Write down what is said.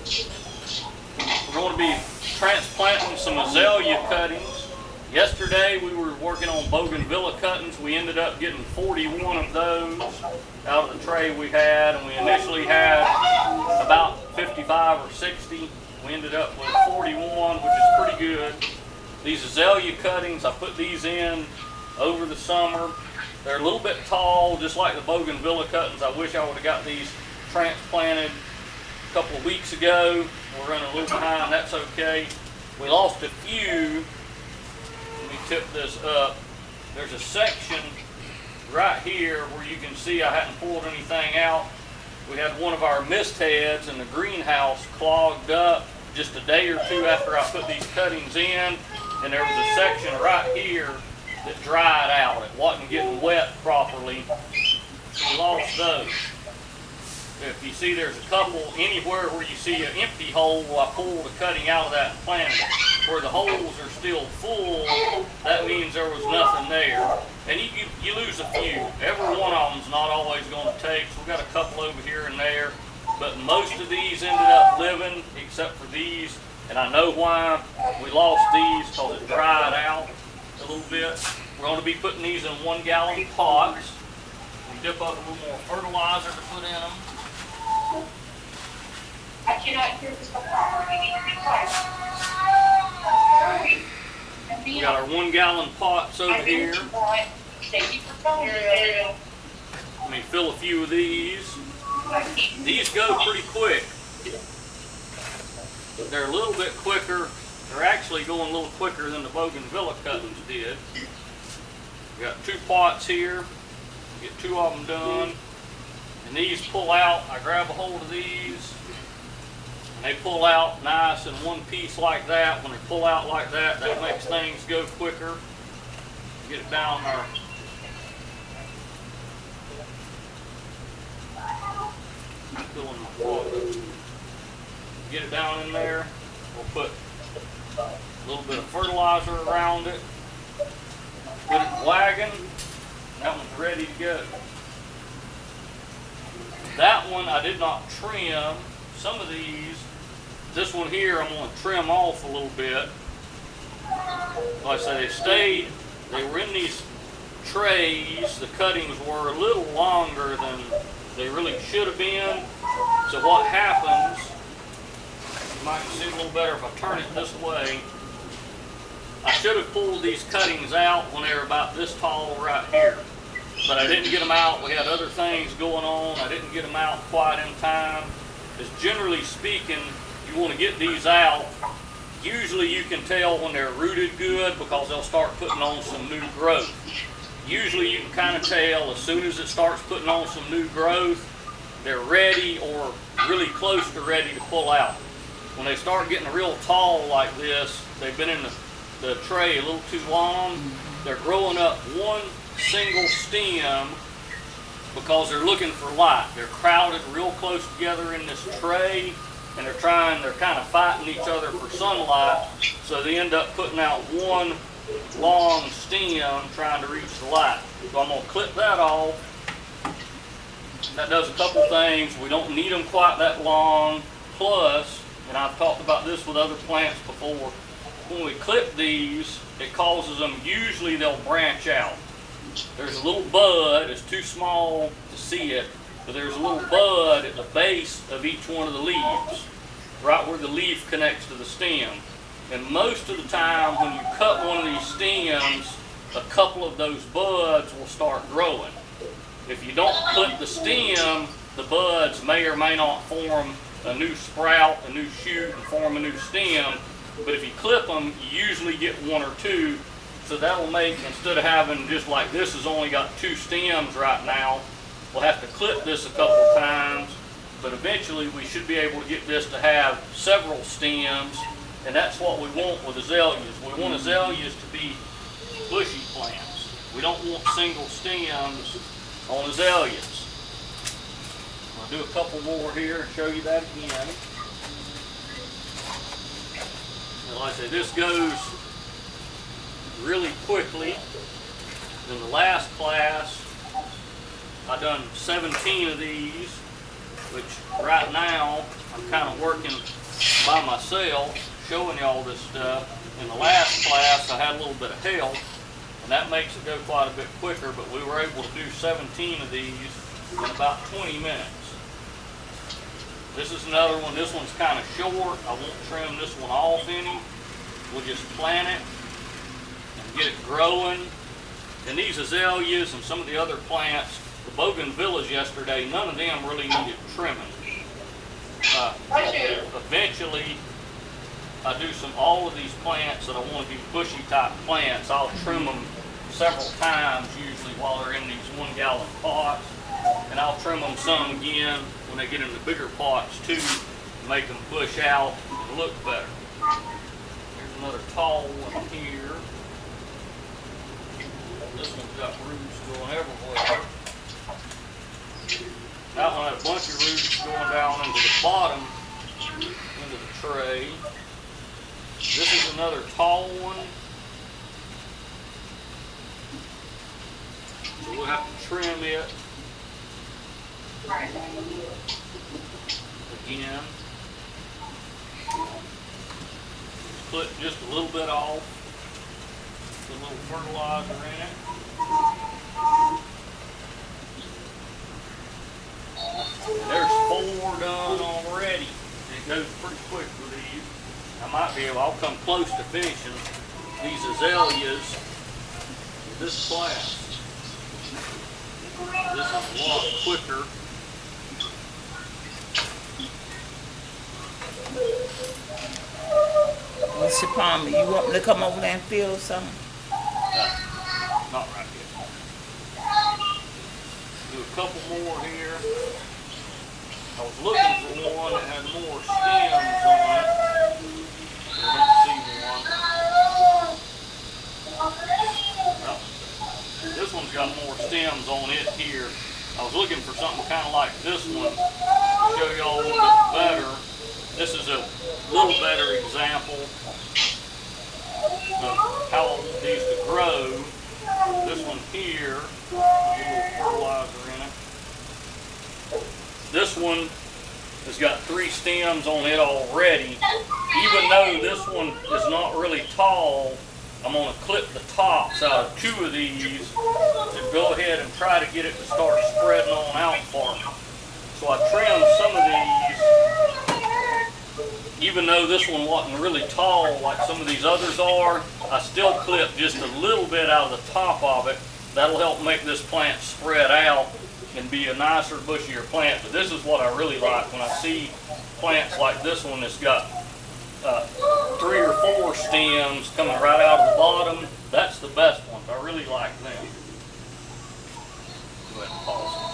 We're going to be transplanting some azalea cuttings. Yesterday we were working on bougainvillea cuttings. We ended up getting 41 of those out of the tray we had, and we initially had about 55 or 60. We ended up with 41, which is pretty good. These azalea cuttings, I put these in over the summer. They're a little bit tall, just like the bougainvillea cuttings. I wish I would have got these transplanted a couple of weeks ago. We're running a little behind, that's okay. We lost a few. Let me tip this up. There's a section right here where you can see I hadn't pulled anything out. We had one of our mist heads in the greenhouse clogged up just a day or two after I put these cuttings in, and there was a section right here that dried out. It wasn't getting wet properly. We lost those. If you see there's a couple anywhere where you see an empty hole, I pulled the cutting out of that and planted it. Where the holes are still full, that means there was nothing there. And you lose a few. Every one of them's not always going to take, so we've got a couple over here and there. But most of these ended up living, except for these. And I know why we lost these, because it dried out a little bit. We're going to be putting these in 1 gallon pots. We dip up a little more fertilizer to put in them. I cannot hear this properly. We got our 1 gallon pots over here. Let me fill a few of these. These go pretty quick. They're a little bit quicker. They're actually going a little quicker than the bougainvillea cuttings did. We got 2 pots here. Get 2 of them done. And these pull out. I grab a hold of these. And they pull out nice in one piece like that. When they pull out like that, that makes things go quicker. Get it down there. Filling my pot. Get it down in there. We'll put a little bit of fertilizer around it. Put it in the wagon. That one's ready to go. That one I did not trim. Some of these, this one here I'm going to trim off a little bit. Like I say, they were in these trays. The cuttings were a little longer than they really should have been. So what happens, you might see a little better if I turn it this way. I should have pulled these cuttings out when they were about this tall right here. But I didn't get them out. We had other things going on. I didn't get them out quite in time. As generally speaking, you want to get these out. Usually you can tell when they're rooted good because they'll start putting on some new growth. Usually you can kind of tell as soon as it starts putting on some new growth, they're ready or really close to ready to pull out. When they start getting real tall like this, they've been in the tray a little too long. They're growing up one single stem because they're looking for light. They're crowded real close together in this tray, and they're kind of fighting each other for sunlight, so they end up putting out one long stem trying to reach the light. So I'm going to clip that off. That does a couple things. We don't need them quite that long. Plus, and I've talked about this with other plants before, when we clip these, it causes them, usually they'll branch out. There's a little bud, it's too small to see it, but there's a little bud at the base of each one of the leaves, right where the leaf connects to the stem. And most of the time when you cut one of these stems, a couple of those buds will start growing. If you don't clip the stem, the buds may or may not form a new sprout, a new shoot, and form a new stem. But if you clip them, you usually get 1 or 2. So that'll make, instead of having just like this has only got 2 stems right now, we'll have to clip this a couple times. But eventually we should be able to get this to have several stems. And that's what we want with azaleas. We want azaleas to be bushy plants. We don't want single stems on azaleas. I'll do a couple more here and show you that again. And like I say, this goes really quickly. In the last class, I done 17 of these, which right now I'm kind of working by myself, showing y'all this stuff. In the last class, I had a little bit of help, and that makes it go quite a bit quicker, but we were able to do 17 of these in about 20 minutes. This is another one. This one's kind of short. I won't trim this one off any. We'll just plant it and get it growing. And these azaleas and some of the other plants, the bougainvilleas yesterday, none of them really needed trimming. Eventually, I do all of these plants that I want to be bushy type plants. I'll trim them several times usually while they're in these 1 gallon pots. And I'll trim them some again when they get into bigger pots too, to make them bush out and look better. Here's another tall one here. This one's got roots going everywhere. That one had a bunch of roots going down into the bottom, into the tray. This is another tall one. So we'll have to trim it again. Put just a little bit off. Put a little fertilizer in it. And there's 4 done already. It goes pretty quick with these. I'll come close to finishing these azaleas with this class. This is a lot quicker. Mr. Palmer, you want me to come over there and feel something? No, not right yet. Do a couple more here. I was looking for one that had more stems on it. I didn't see one. Well, this one's got more stems on it here. I was looking for something kind of like this one to show y'all a little bit better. This is a little better example of how I want these to grow. This one here, a little fertilizer in it. This one has got 3 stems on it already. Even though this one is not really tall, I'm going to clip the tops out of 2 of these to go ahead and try to get it to start spreading on out for me. So I trimmed some of these, even though this one wasn't really tall like some of these others are, I still clipped just a little bit out of the top of it. That'll help make this plant spread out and be a nicer, bushier plant. But this is what I really like when I see plants like this one that's got 3 or 4 stems coming right out of the bottom. That's the best ones. I really like them. Go ahead and pause.